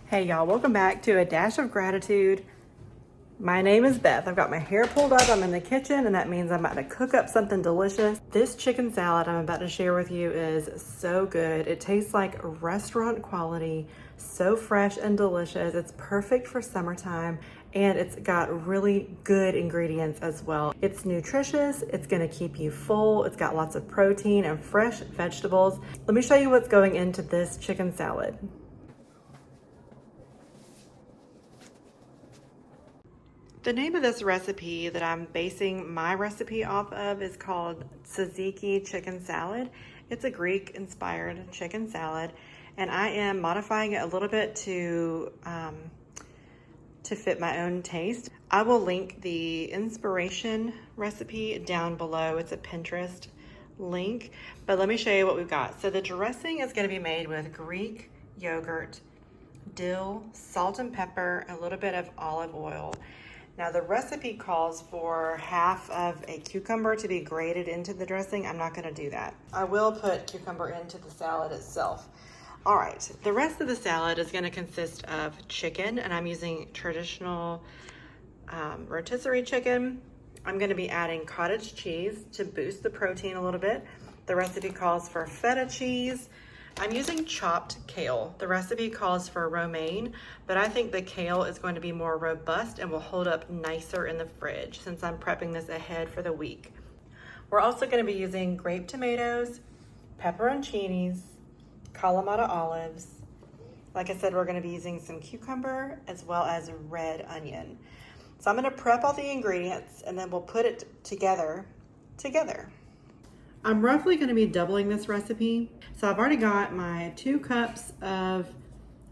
Hey y'all, welcome back to A Dash of Gratitude. My name is Beth. I've got my hair pulled up. I'm in the kitchen, and that means I'm about to cook up something delicious. This chicken salad I'm about to share with you is so good. It tastes like restaurant quality, so fresh and delicious. It's perfect for summertime, and it's got really good ingredients as well. It's nutritious, it's gonna keep you full, it's got lots of protein and fresh vegetables. Let me show you what's going into this chicken salad. The name of this recipe that I'm basing my recipe off of is called Tzatziki chicken salad. It's a Greek-inspired chicken salad, and I am modifying it a little bit to fit my own taste. I will link the inspiration recipe down below. It's a Pinterest link, but let me show you what we've got. So the dressing is going to be made with Greek yogurt, dill, salt and pepper, a little bit of olive oil. Now the recipe calls for half of a cucumber to be grated into the dressing. I'm not gonna do that. I will put cucumber into the salad itself. All right, the rest of the salad is gonna consist of chicken, and I'm using traditional rotisserie chicken. I'm gonna be adding cottage cheese to boost the protein a little bit. The recipe calls for feta cheese. I'm using chopped kale. The recipe calls for romaine, but I think the kale is going to be more robust and will hold up nicer in the fridge since I'm prepping this ahead for the week. We're also going to be using grape tomatoes, pepperoncinis, Kalamata olives. Like I said, we're going to be using some cucumber as well as red onion. So I'm going to prep all the ingredients and then we'll put it together. I'm roughly going to be doubling this recipe. So I've already got my 2 cups of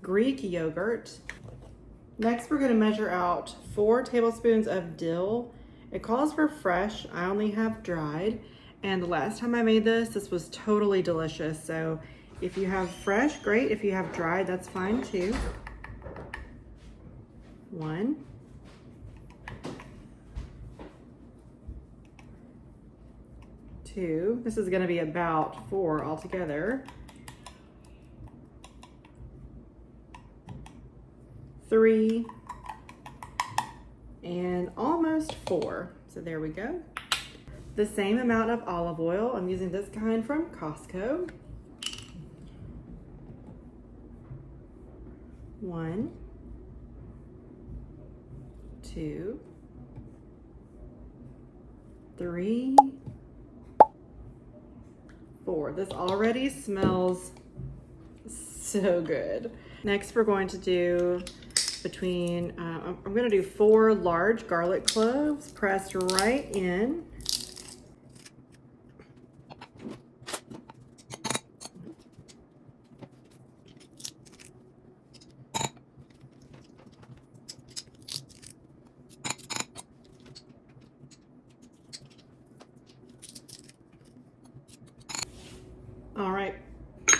Greek yogurt. Next, we're going to measure out 4 tablespoons of dill. It calls for fresh. I only have dried. And the last time I made this was totally delicious. So if you have fresh, great. If you have dried, that's fine too. 1. 2. This is going to be about 4 altogether. 3 and almost 4. So there we go. The same amount of olive oil. I'm using this kind from Costco. 1, 2, 3, 4. This already smells so good. Next, we're going to do I'm going to do 4 large garlic cloves pressed right in. All right,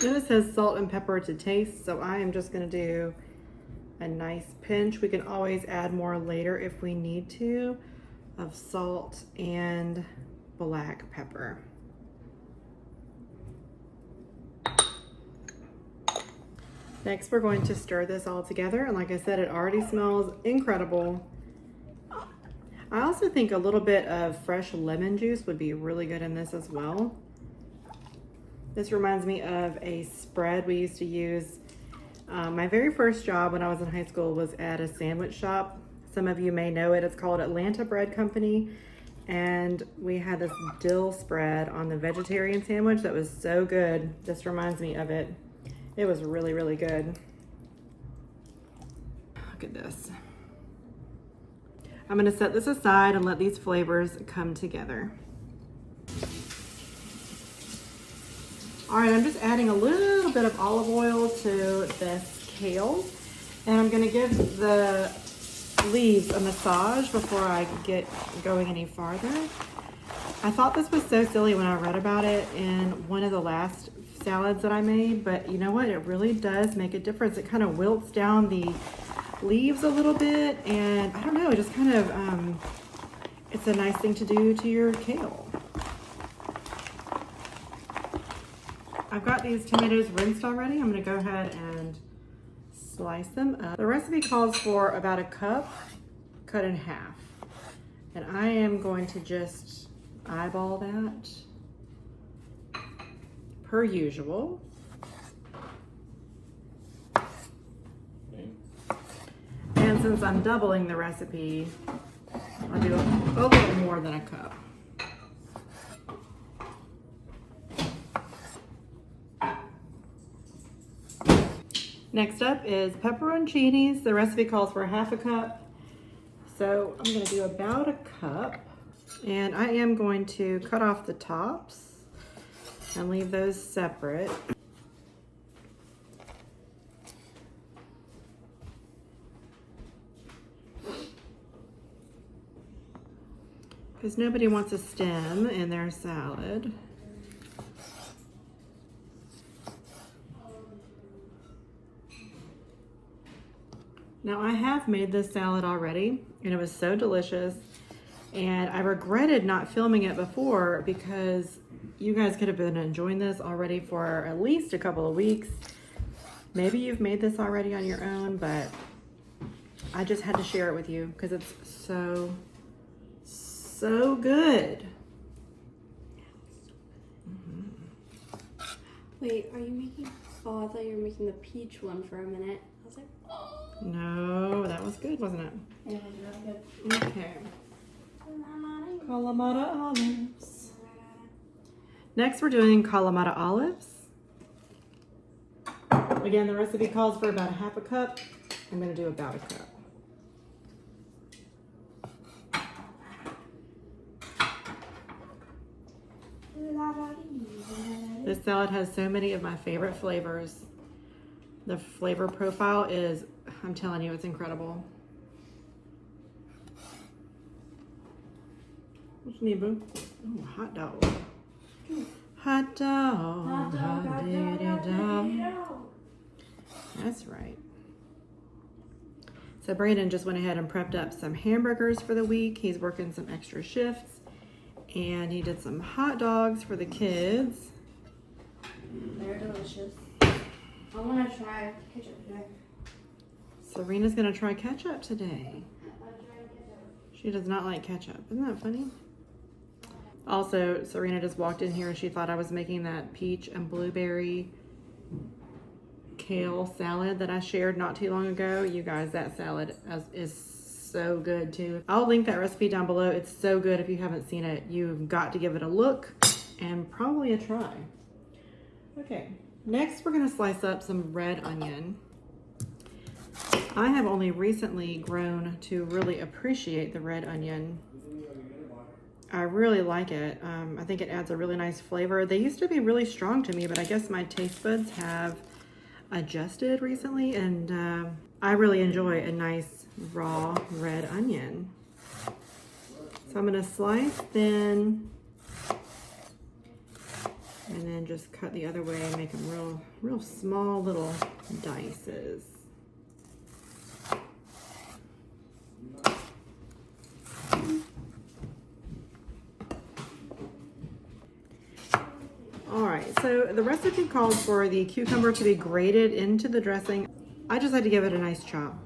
then it says salt and pepper to taste, so I am just going to do a nice pinch. We can always add more later if we need to, of salt and black pepper. Next, we're going to stir this all together, and like I said, it already smells incredible. I also think a little bit of fresh lemon juice would be really good in this as well. This reminds me of a spread we used to use. My very first job when I was in high school was at a sandwich shop. Some of you may know it. It's called Atlanta Bread Company. And we had this dill spread on the vegetarian sandwich that was so good. This reminds me of it. It was really, really good. Look at this. I'm going to set this aside and let these flavors come together. All right, I'm just adding a little bit of olive oil to this kale, and I'm gonna give the leaves a massage before I get going any farther. I thought this was so silly when I read about it in one of the last salads that I made, but you know what? It really does make a difference. It kind of wilts down the leaves a little bit, and I don't know, it just kind of, it's a nice thing to do to your kale. I've got these tomatoes rinsed already. I'm going to go ahead and Slice them up. The recipe calls for about a cup cut in half. And I am going to just eyeball that per usual. And since I'm doubling the recipe, I'll do a little more than a cup. Next up is pepperoncinis. The recipe calls for half a cup. So I'm gonna do about a cup. And I am going to cut off the tops and leave those separate. Because nobody wants a stem in their salad. Now I have made this salad already and it was so delicious, and I regretted not filming it before because you guys could have been enjoying this already for at least a couple of weeks. Maybe you've made this already on your own, but I just had to share it with you because it's so good. Wait, are you making? Oh, I thought you were making the peach one for a minute. I was like, oh. No, that was good, wasn't it? Yeah, it was really good. Okay. Kalamata olives. Next, we're doing Kalamata olives. Again, the recipe calls for about a half a cup. I'm going to do about a cup. This salad has so many of my favorite flavors. The flavor profile is, I'm telling you, it's incredible. What you need, boo? Oh, hot dog. Hot dog. Hot dog, hot dog. That's right. So Brandon just went ahead and prepped up some hamburgers for the week. He's working some extra shifts. And he did some hot dogs for the kids. They're delicious. I want to try ketchup today. Serena's gonna try ketchup today. She does not like ketchup. Isn't that funny? Also, Serena just walked in here and she thought I was making that peach and blueberry kale salad that I shared not too long ago. You guys, that salad is so good too. I'll link that recipe down below. It's so good. If you haven't seen it, you've got to give it a look and probably a try. Okay, next we're gonna slice up some red onion. I have only recently grown to really appreciate the red onion. I really like it. I think it adds a really nice flavor. They used to be really strong to me, but I guess my taste buds have adjusted recently, and I really enjoy a nice raw red onion. So I'm gonna slice thin and then just cut the other way and make them real small little dices. All right, so the recipe calls for the cucumber to be grated into the dressing. I just had to give it a nice chop.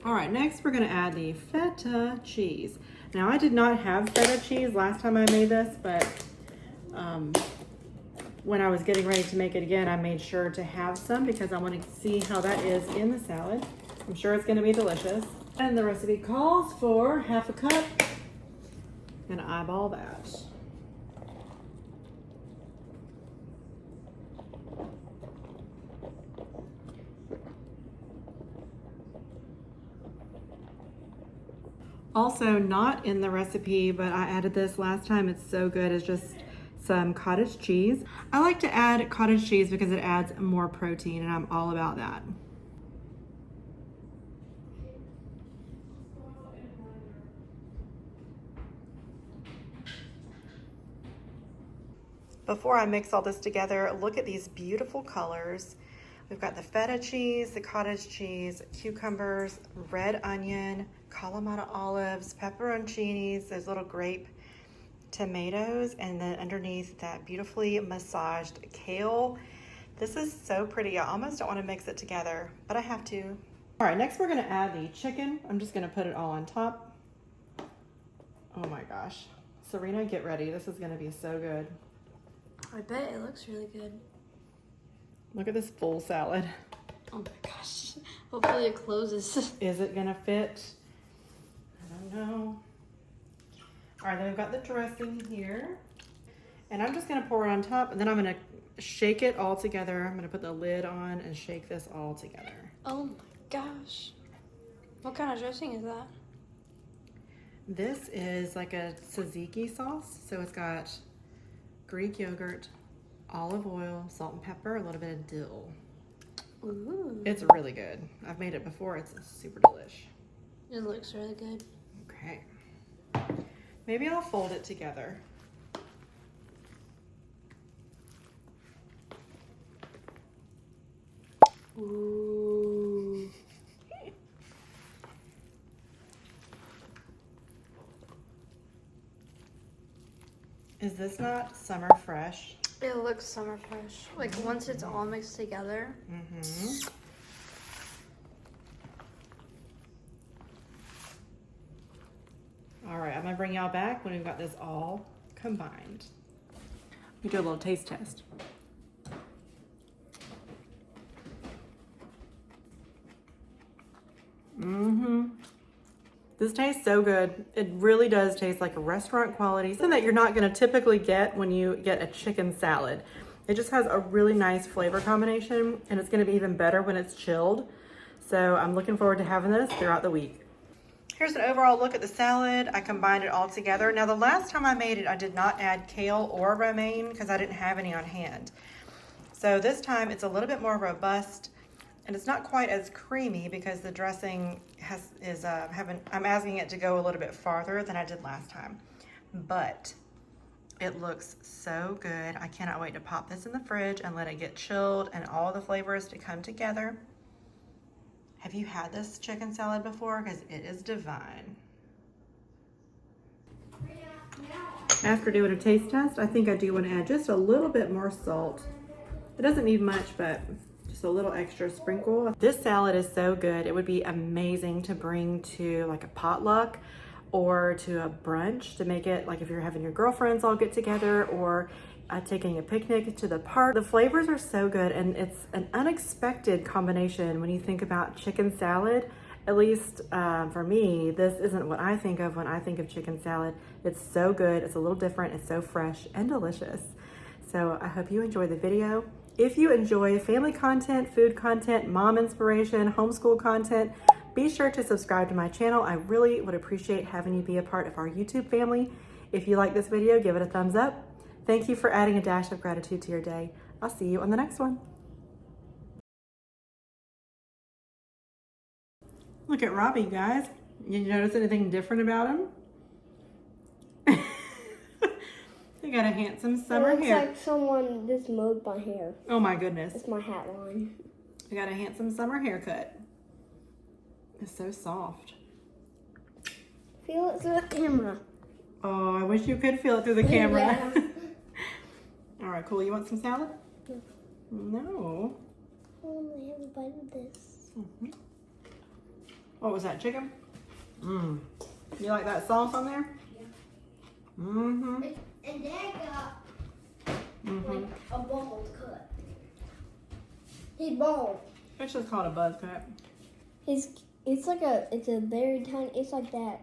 All right, next we're gonna add the feta cheese. Now I did not have feta cheese last time I made this, but when I was getting ready to make it again, I made sure to have some because I want to see how that is in the salad. I'm sure it's gonna be delicious. And the recipe calls for half a cup. I'm gonna eyeball that. Also not in the recipe, but I added this last time. It's so good. It's just some cottage cheese. I like to add cottage cheese because it adds more protein, and I'm all about that. Before I mix all this together, look at these beautiful colors. We've got the feta cheese, the cottage cheese, cucumbers, red onion, Kalamata olives, pepperoncinis, those little grape tomatoes, and then underneath that beautifully massaged kale. This is so pretty. I almost don't want to mix it together, but I have to. All right, next we're gonna add the chicken. I'm just gonna put it all on top. Oh my gosh. Serena, get ready. This is gonna be so good. I bet it looks really good. Look at this full salad. Oh my gosh. Hopefully it closes. Is it gonna fit? I don't know. All right, then we've got the dressing here. And I'm just gonna pour it on top, and then I'm gonna shake it all together. I'm gonna put the lid on and shake this all together. Oh my gosh. What kind of dressing is that? This is like a tzatziki sauce. So it's got Greek yogurt, olive oil, salt and pepper, a little bit of dill. Ooh. It's really good. I've made it before. It's super delish. It looks really good. Okay. Maybe I'll fold it together. Ooh. Is this not summer fresh? It looks summer fresh. Like once it's all mixed together. Mm-hmm. All right, I'm gonna bring y'all back when we've got this all combined. We do a little taste test. Mm-hmm. This tastes so good. It really does taste like a restaurant quality, something that you're not gonna typically get when you get a chicken salad. It just has a really nice flavor combination, and it's gonna be even better when it's chilled. So I'm looking forward to having this throughout the week. Here's an overall look at the salad. I combined it all together. Now the last time I made it, I did not add kale or romaine because I didn't have any on hand. So this time it's a little bit more robust, and it's not quite as creamy because the dressing I'm asking it to go a little bit farther than I did last time. But it looks so good. I cannot wait to pop this in the fridge and let it get chilled and all the flavors to come together. Have you had this chicken salad before? Because it is divine. After doing a taste test, I think I do want to add just a little bit more salt. It doesn't need much, but just a little extra sprinkle. This salad is so good. It would be amazing to bring to like a potluck or to a brunch, to make it like if you're having your girlfriends all get together, or taking a picnic to the park. The flavors are so good, and it's an unexpected combination when you think about chicken salad. At least for me, this isn't what I think of when I think of chicken salad. It's so good, it's a little different, it's so fresh and delicious. So I hope you enjoy the video. If you enjoy family content, food content, mom inspiration, homeschool content, be sure to subscribe to my channel. I really would appreciate having you be a part of our YouTube family. If you like this video, give it a thumbs up. Thank you for adding a dash of gratitude to your day. I'll see you on the next one. Look at Robbie, guys. You notice anything different about him? He got a handsome summer It looks hair. like someone just mowed my hair. Oh my goodness. It's my hat line. I got a handsome summer haircut. It's so soft. Feel it through the camera. Oh, I wish you could feel it through the camera. Yeah. All right, cool. You want some salad? No. No. I want to have a bite of this. Mm-hmm. What was that, chicken? Mmm. You like that sauce on there? Yeah. Mm-hmm. And Dad got Mm-hmm. a bald cut. He's bald. It's just called a buzz cut. It's a very tiny, it's like that.